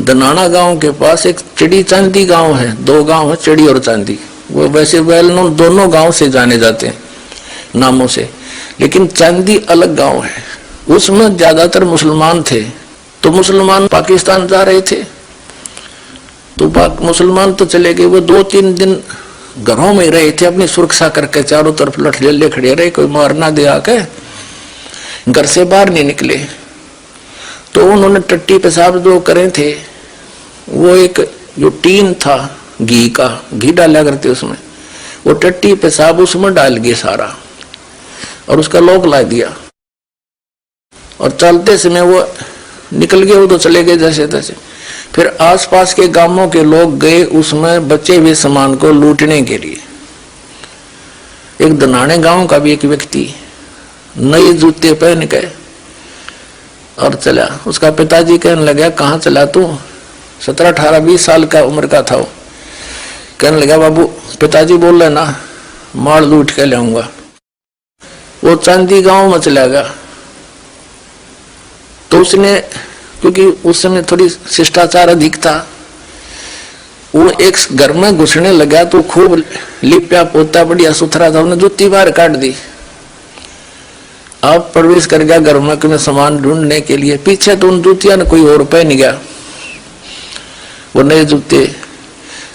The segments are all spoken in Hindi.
दनाना गांव के पास एक चिड़ी चांदी गांव है, दो गांव है, चिड़ी और चांदी। वो वैसे वेल नोन दोनों गांव से जाने जाते हैं नामों से, लेकिन चांदी अलग गांव है। उसमें ज्यादातर मुसलमान थे, तो मुसलमान पाकिस्तान जा रहे थे, तो मुसलमान तो चले गए। वो 2-3 दिन घरों में रहे थे, अपनी सुरक्षा करके चारों तरफ लठलेले खड़े रहे, कोई मार ना दे आके, घर से बाहर नहीं निकले। तो उन्होंने टट्टी पेशाब जो करे थे, वो एक जो टीन था घी का, घी डाला करते उसमें, वो टट्टी पेशाब उसमें डाल गए सारा और उसका लॉक ला दिया। और चलते समय वो निकल गए, वो तो चले गए जैसे तैसे। फिर आसपास के गांवों के लोग गए उसमें बचे हुए सामान को लूटने के लिए। एक दनाने गांव का भी एक व्यक्ति नए जूते पहन के और चला। उसका पिताजी कहने लगा, कहाँ चला तू? 17, 18, 20 साल का उम्र का था वो। कहने लगा, बाबू पिताजी बोल रहे ना, माल लूट के लाऊंगा। वो चांदी गांव में चला गया। तो उसने, क्योंकि उस समय थोड़ी शिष्टाचार अधिक था, वो एक घर में घुसने लगा तो खूब लिपया पोता बढ़िया सुथरा था, उन्हें जूती बाहर काट दी। अब प्रवेश कर गया घर में सामान ढूंढने के लिए। पीछे तो उन जूतियां ने कोई और पहन गया, वो नए जूते।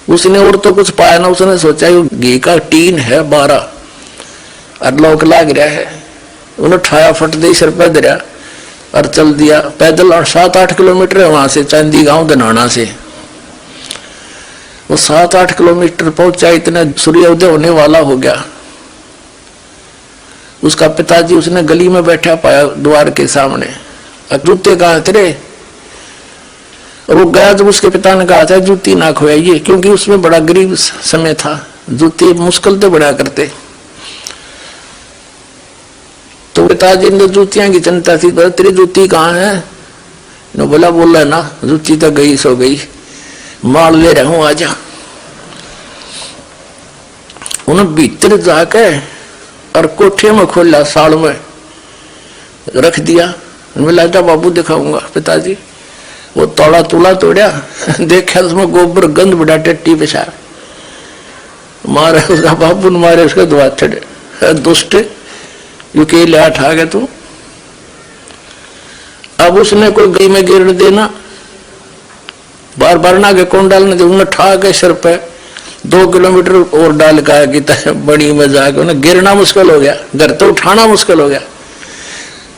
उसने और तो कुछ पाया ना, उसने सोचा घी का टीन है 12 और लौक लाग रहा है। उन्हें ठाया फट दे सिर पर दरिया और चल दिया पैदल। और 7-8 किलोमीटर है वहां से, चांदी गांव दनाना से। वो 7-8 किलोमीटर पहुंचा, इतने सूर्योदय होने वाला हो गया। उसका पिताजी उसने गली में बैठा पाया द्वार के सामने। जूते कहाँ तेरे? और वो गया, जब उसके पिता ने कहा था जूती ना खोइए, क्योंकि उसमें बड़ा गरीब समय था, जूती मुश्किल तो बड़ा करते। तो पिताजी ने जूतियां की चिंता थी, तेरी जूती कहाँ है? बोला बोला ना, जूती तो गई सो गई, माल ले रहा हूं आजा। उन्हें भीतर जाके और कोठे में खोला, साड़ में रख दिया। मिला था बाबू दिखाऊंगा। पिताजी वो तोड़ा तुला तोड़ा, देखा उसमें गोबर गंध बड़ा टट्टी पेशाब। मारे उसका बाबू ने मारे उसके दुआ चढ़े, दुष्ट यूके लाठ आ गया तू। अब उसने कोई गई में गिर देना, बार बार ना के कौन डालने दे, उन्हें ठा के सिर पे 2 किलोमीटर और डाल का बड़ी में जाके उन्हें गिरना मुश्किल हो गया, घर तो उठाना मुश्किल हो गया।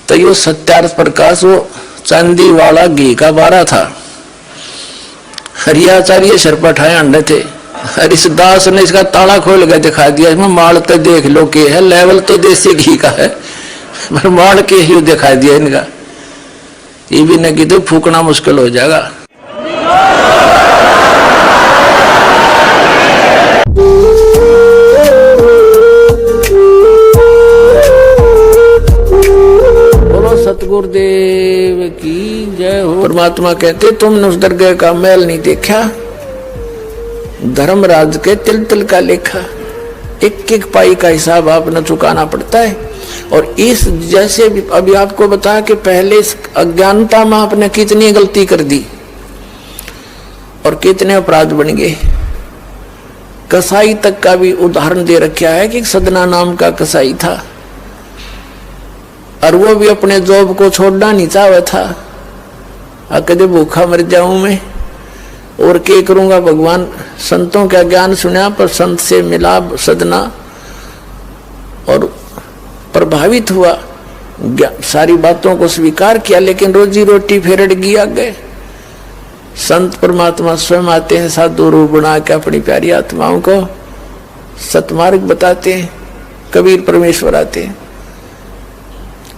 तो ये सत्यार्थ प्रकाश वो चांदी वाला घी का 12 था। हरियाचार्य सिर पर ठाए अंडे थे। हरिदास ने इसका ताला खोल के दिखा दिया, इसमें माल तो देख लो के है, लेवल तो देसी घी का है, पर माल के ही दिखा दिया इनका। ये भी न की तो फूकना मुश्किल हो जाएगा। सतगुरुदेव की जय हो। परमात्मा कहते, तुमने उस दरगाह का मैल नहीं देखा, धर्मराज के तिल तिल का लेखा, एक एक पाई का हिसाब आपने चुकाना पड़ता है। और इस जैसे भी अभी आपको बताया कि पहले इस अज्ञानता में आपने कितनी गलती कर दी और कितने अपराध बन गए। कसाई तक का भी उदाहरण दे रखा है कि सदना नाम का कसाई था, और वो भी अपने जॉब को छोड़ना नहीं चाहता था। कदे भूखा मर जाऊं मैं और क्या करूंगा। भगवान संतों का ज्ञान सुना, पर संत से मिला सदना और प्रभावित हुआ, सारी बातों को स्वीकार किया, लेकिन रोजी रोटी फिर अड़ गई आगे। संत परमात्मा स्वयं आते हैं साधु रूप बना के, अपनी प्यारी आत्माओं को सतमार्ग बताते हैं। कबीर परमेश्वर आते हैं,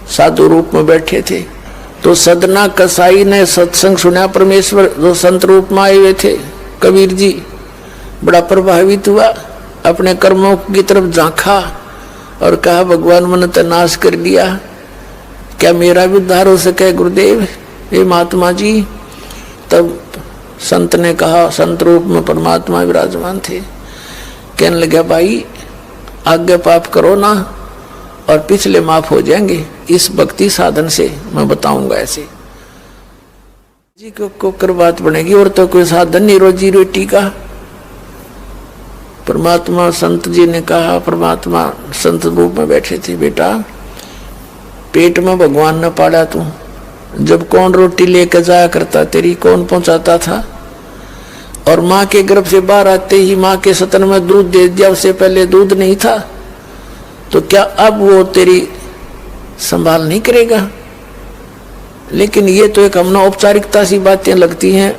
साधु रूप में बैठे थे। तो सदना कसाई ने सत्संग सुना, परमेश्वर जो संत रूप में आए हुए थे, कबीर जी बड़ा प्रभावित हुआ, अपने कर्मों की तरफ झांका और कहा, भगवान मैंने तो नाश कर दिया, क्या मेरा भी उद्धार हो सके गुरुदेव, हे महात्मा जी। तब संत ने कहा, संत रूप में परमात्मा विराजमान थे, कहने लगे, भाई आगे पाप करो ना और पिछले माफ हो जाएंगे, इस भक्ति साधन से मैं बताऊंगा ऐसे। जी को कर बात बनेगी और तो कोई साधन नहीं रोजी रोटी का। परमात्मा संत जी ने कहा, परमात्मा संत रूप में बैठे थे, बेटा पेट में भगवान ने पाला तू, जब कौन रोटी लेकर जाया करता तेरी, कौन पहुंचाता था? और माँ के गर्भ से बाहर आते ही माँ के सतन में दूध दे दिया, उससे पहले दूध नहीं था, तो क्या अब वो तेरी संभाल नहीं करेगा? लेकिन ये तो एक हमने औपचारिकता सी बातें लगती हैं,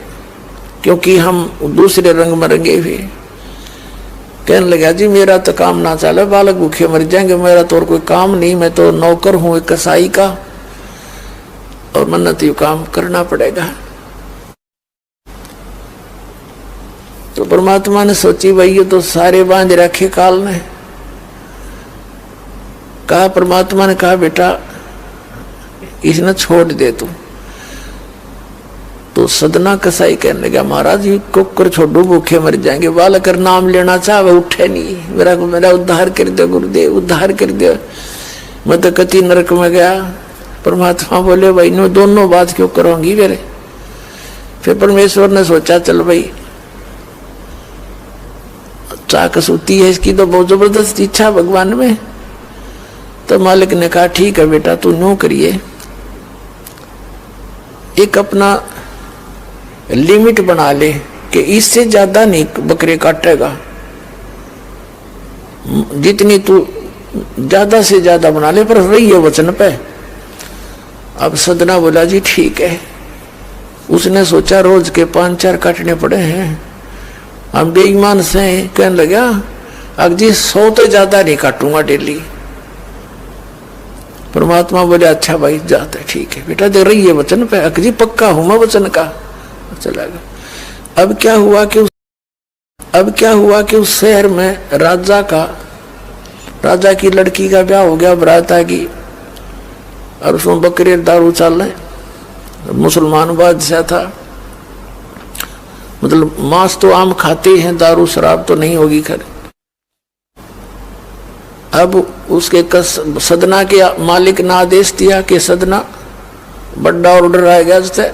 क्योंकि हम दूसरे रंग में रंगे हुए। कहने लगा जी मेरा तो काम ना चले, बालक भूखे मर जाएंगे, मेरा तो और कोई काम नहीं, मैं तो नौकर हूं एक कसाई का, और मन्नत यू काम करना पड़ेगा। तो परमात्मा ने सोची भाई ये तो सारे बांध रखे काल ने। कहा, परमात्मा ने कहा बेटा इसने छोड़ दे तू। तो सदना कसाई कहने लगा, महाराज ये कुकर छोड़ो भूखे मर जाएंगे, बालक कर नाम लेना चाहे उठे नहीं, मेरा उद्धार कर दे गुरुदेव, उद्धार कर दे, मैं तो कति नरक में गया। परमात्मा बोले भाई नो दोनों बात क्यों करोगी मेरे? फिर परमेश्वर ने सोचा चल भाई चाकस होती है इसकी तो बहुत जबरदस्त इच्छा भगवान में। तो मालिक ने कहा ठीक है बेटा तू नो करिए, एक अपना लिमिट बना ले कि इससे ज्यादा नहीं बकरे काटेगा, जितनी तू ज्यादा से ज्यादा बना ले, पर रही है वचन पे। अब सदना बोला जी ठीक है। उसने सोचा रोज के 5-4 काटने पड़े हैं, हम बेईमान से। कहने लगा अब जी 100 तो ज्यादा नहीं काटूंगा डेली। परमात्मा बोले अच्छा भाई जाते ठीक है बेटा, दे रही है वचन पे, अकजी पक्का हूं मैं वचन का। चला गया। अब क्या हुआ कि उस शहर में राजा की लड़की का ब्याह हो गया, बरात आ गई, और उसमें बकरे दारू चल रहे। मुसलमान बादशाह था, मतलब मांस तो आम खाते हैं, दारू शराब तो नहीं होगी खैर। अब उसके सदना के मालिक ने आदेश दिया कि सदना बड़ा ऑर्डर आएगा जैसे,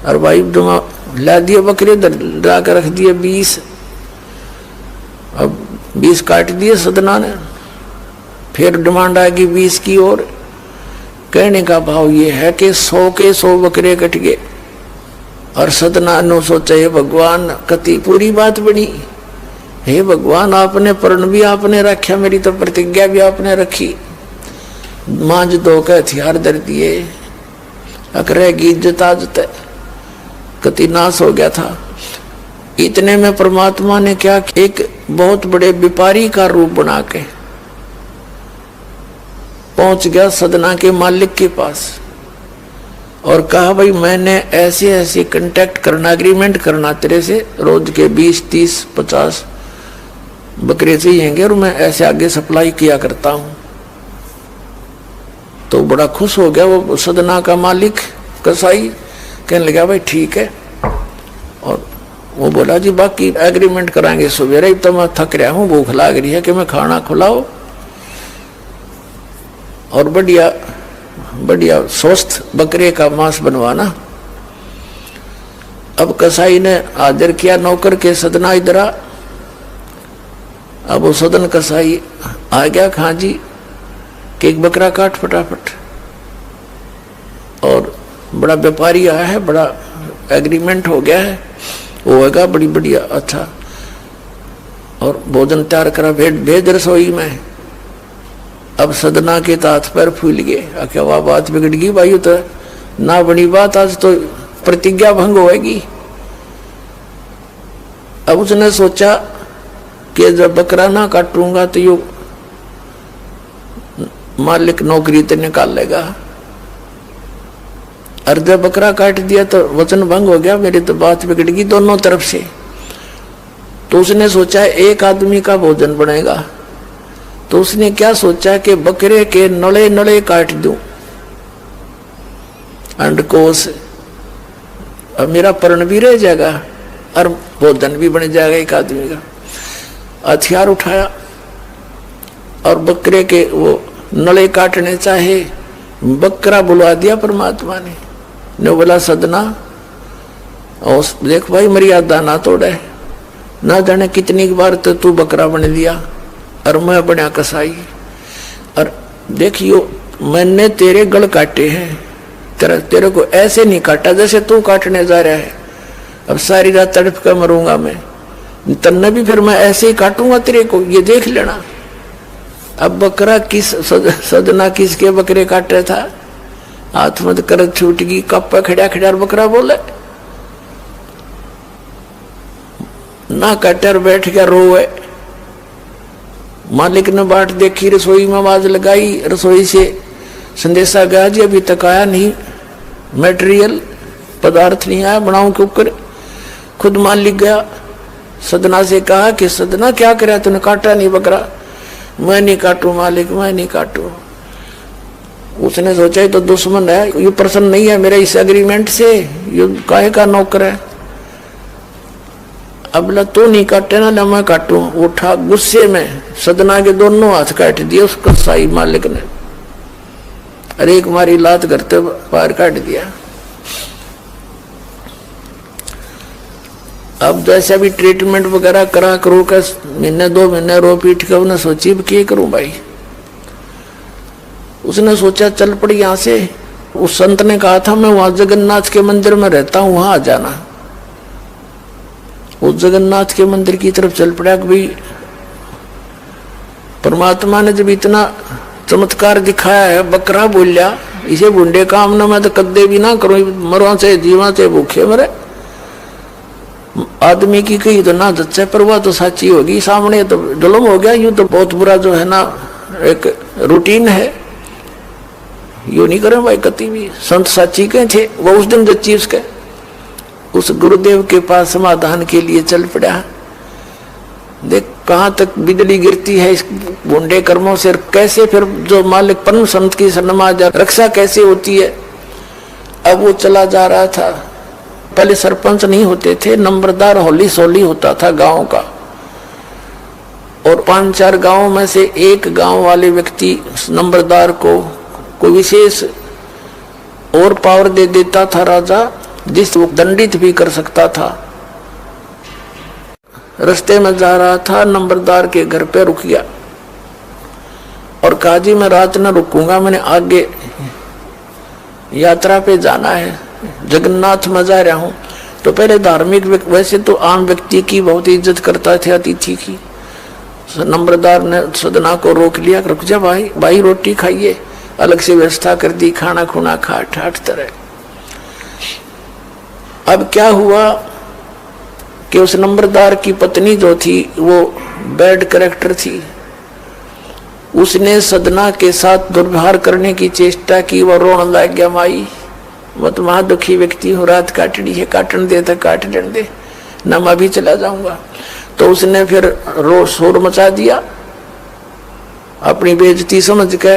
और भाई ला दिए बकरे ला कर रख दिए 20। अब 20 काट दिए सदना ने, फिर डिमांड आएगी 20 की। और कहने का भाव ये है कि 100 के 100 बकरे कट गए। और सदना ने सोचा हे भगवान कति पूरी बात बनी, हे भगवान आपने प्रण भी आपने रखा, मेरी तो प्रतिज्ञा भी आपने रखी, मांझ दो के हथियार धर दिए, अकरेगी इज्जत आजत कति नाश हो गया था। इतने में परमात्मा ने क्या, एक बहुत बड़े व्यापारी का रूप बना के पहुंच गया सदना के मालिक के पास और कहा भाई मैंने ऐसे ऐसे कांटेक्ट करना, एग्रीमेंट करना तेरे से, रोज के 20, 30, 50 बकरे चाहिएंगे और मैं ऐसे आगे सप्लाई किया करता हूं। तो बड़ा खुश हो गया वो सदना का मालिक कसाई, कहने लगा भाई ठीक है। और वो बोला जी बाकी एग्रीमेंट कराएंगे, सवेरे तो मैं थक रहा हूं, भूख लग रही है कि मैं खाना खिलाओ और बढ़िया बढ़िया स्वस्थ बकरे का मांस बनवाना। अब कसाई ने आदर किया नौकर के, सदना इधर आ। अब वो सदन कसाई आ गया, खां जी कि एक बकरा काट फटाफट। और बड़ा व्यापारी आया है, बड़ा एग्रीमेंट हो गया है, वो होगा बड़ी बढ़िया अच्छा। और भोजन तैयार करा, भेज रसोई में। अब सदना के तात पैर फूल गए, क्या वह बात बिगड़ गई भाई, तो ना बनी बात, आज तो प्रतिज्ञा भंग होगी। अब उसने सोचा कि जब बकरा ना काटूंगा तो यो मालिक नौकरी तो निकाल लेगा, और जब बकरा काट दिया तो वचन भंग हो गया, मेरी तो बात बिगड़ गई दोनों तरफ से। तो उसने सोचा एक आदमी का भोजन बनेगा, तो उसने क्या सोचा कि बकरे के नले नले काट दूं अंडकोश, अब मेरा पर्ण भी रह जाएगा और भोजन भी बन जाएगा एक आदमी का। हथियार उठाया और बकरे के वो नले काटने चाहे, बकरा बुलवा दिया परमात्मा ने बोला सदना और देख भाई मर्यादा ना तोड़े, ना जाने कितनी बार तो तू बकरा बन लिया और मैं बना कसाई। और देखियो मैंने तेरे गल काटे हैं, तेरे को ऐसे नहीं काटा जैसे तू काटने जा रहा है। अब सारी रात तड़प कर मरूंगा मैं, तन्ने भी फिर मैं ऐसे ही काटूंगा तेरे को, ये देख लेना। अब बकरा किस सदना किसके बकरे काट रहा था, हाथ मत कर छूट गई, कप खड़ा खड़ा बकरा बोले ना कटर बैठ गया रोए। मालिक ने बाट देखी, रसोई में आवाज लगाई, रसोई से संदेशा गया जी अभी तक आया नहीं, मटेरियल पदार्थ नहीं आया, बनाऊं क्यों करे। खुद मालिक गया, सदना से कहा कि सदना क्या करे, तूने काटा नहीं बकरा। मैं नहीं काटू मालिक, मैं नहीं काटू। उसने सोचा ये तो दुश्मन है, ये प्रसन्न नहीं है मेरे इस एग्रीमेंट से, ये काहे का नौकर है। अब ला तू नहीं काटे ना, मैं काटू। उठा गुस्से में सदना के दोनों हाथ काट दिए उस कसाई मालिक ने, अरे एक मारी लात करते पार काट दिया। अब जैसे भी ट्रीटमेंट वगैरह करा करो का, महीने 2 महीने रो पीट के उन्हें सोची क्या करूं भाई। उसने सोचा चल पड़ी यहां से। उस संत ने कहा था मैं वहां जगन्नाथ के मंदिर में रहता हूं, वहां आ जाना। उस जगन्नाथ के मंदिर की तरफ चल पड़ा कि भाई परमात्मा ने जब इतना चमत्कार दिखाया है, बकरा बोलिया, इसे बुंडे काम ना मैं तो कदे भी ना करूं, मरवा से जीवा से भूखे मरे। आदमी की कही तो ना जच्चे पर वह तो सच्ची होगी, सामने तो जुल्म हो गया। यूं तो बहुत बुरा जो है ना एक रूटीन है, यूं नहीं करें भाई कति भी। संत साची के थे वो उस दिन जच्ची उसके, उस गुरुदेव के पास समाधान के लिए चल पड़ा। देख कहां तक बिजली गिरती है इस बुंडे कर्मों से, कैसे फिर जो मालिक परम संत की सन्मा रक्षा कैसे होती है। अब वो चला जा रहा था, पहले सरपंच नहीं होते थे, नंबरदार होली सोली होता था गांव का, और 5-4 गांव में से एक गांव वाले व्यक्ति नंबरदार को कोई विशेष और पावर दे देता था राजा, जिस वो दंडित भी कर सकता था। रास्ते में जा रहा था, नंबरदार के घर पे रुक गया और कहा जी मैं रात न रुकूंगा, मैंने आगे यात्रा पे जाना है, जगन्नाथ में जा रहा हूं। तो पहले धार्मिक वैसे तो आम व्यक्ति की बहुत इज्जत करता थे, अतिथि की। नंबरदार ने सदना को रोक लिया, रुक जा भाई, भाई रोटी खाइए, अलग से व्यवस्था कर दी, खाना खुना खा ठाठ तरह। अब क्या हुआ कि उस नंबरदार की पत्नी जो थी वो बैड कैरेक्टर थी, उसने सदना के साथ दुर्व्यवहार करने की चेष्टा की। वो रोने लग गया, माई मैं तो वहां दुखी व्यक्ति हूँ, रात काटनी है, काटन दे तो काट दे ना, मैं भी चला जाऊंगा। तो उसने फिर शोर मचा दिया, अपनी बेइज्जती समझ के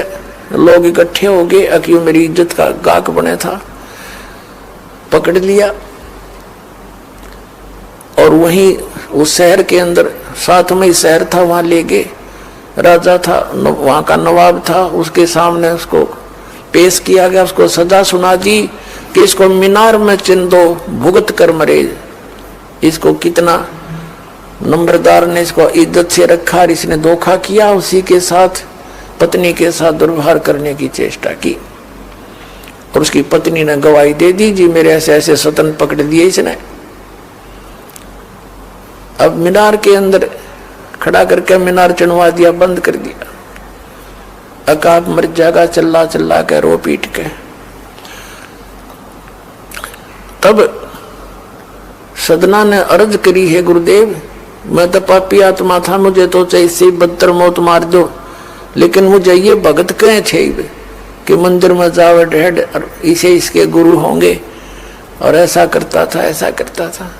लोग इकट्ठे हो गए, अक्यों मेरी इज्जत का गाक बने था, पकड़ लिया और वहीं उस शहर के अंदर, साथ में ही शहर था, वहां ले गए। राजा था, वहां का नवाब था, उसके सामने उसको पेश किया गया, उसको सजा सुना दी कि इसको मीनार में चिन दो, भुगत कर मरे। इसको कितना नंबरदार ने इसको इज्जत से रखा और इसने धोखा किया, उसी के साथ पत्नी के साथ दुर्व्यवहार करने की चेष्टा की। और उसकी पत्नी ने गवाही दे दी, जी मेरे ऐसे ऐसे सतन पकड़ दिए इसने। अब मीनार के अंदर खड़ा करके मीनार चढ़वा दिया, बंद कर दिया। अकाब मर जाएगा, चिल्ला चिल्ला के रो पीट के। तब सदना ने अर्ज करी है, गुरुदेव मैं तो पापी आत्मा था, मुझे तो चाहे इससे बदतर मौत मार दो, लेकिन मुझे ये भगत कहे थे कि मंदिर में जावे ढेड और इसे इसके गुरु होंगे, और ऐसा करता था ऐसा करता था।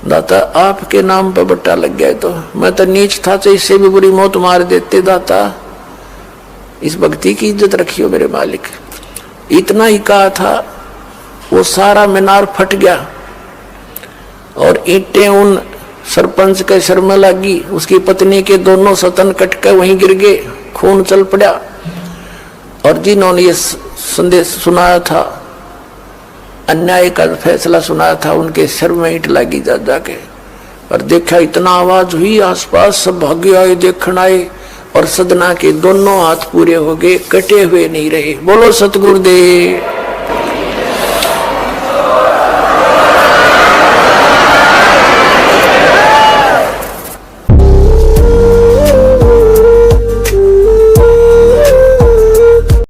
दाता आपके नाम पर बट्टा लग गया, तो मैं तो नीच था, तो इससे भी बुरी मौत मार देते। दाता इस भक्ति की इज्जत रखियो मेरे मालिक। इतना ही कहा था, वो सारा मीनार फट गया और ईंटें उन सरपंच के सर में लगी, उसकी पत्नी के दोनों सतन कट के वहीं गिर गए, खून चल पड़ा। और जिन्होंने ये संदेश सुनाया था अन्याय का फैसला सुनाया था, उनके सिर में ईंट लगी जा जाके। और देखा इतना आवाज हुई, आसपास सब भागे आए, देखने आए, और सदना के दोनों हाथ पूरे हो गए, कटे हुए नहीं रहे। बोलो सतगुरुदेव।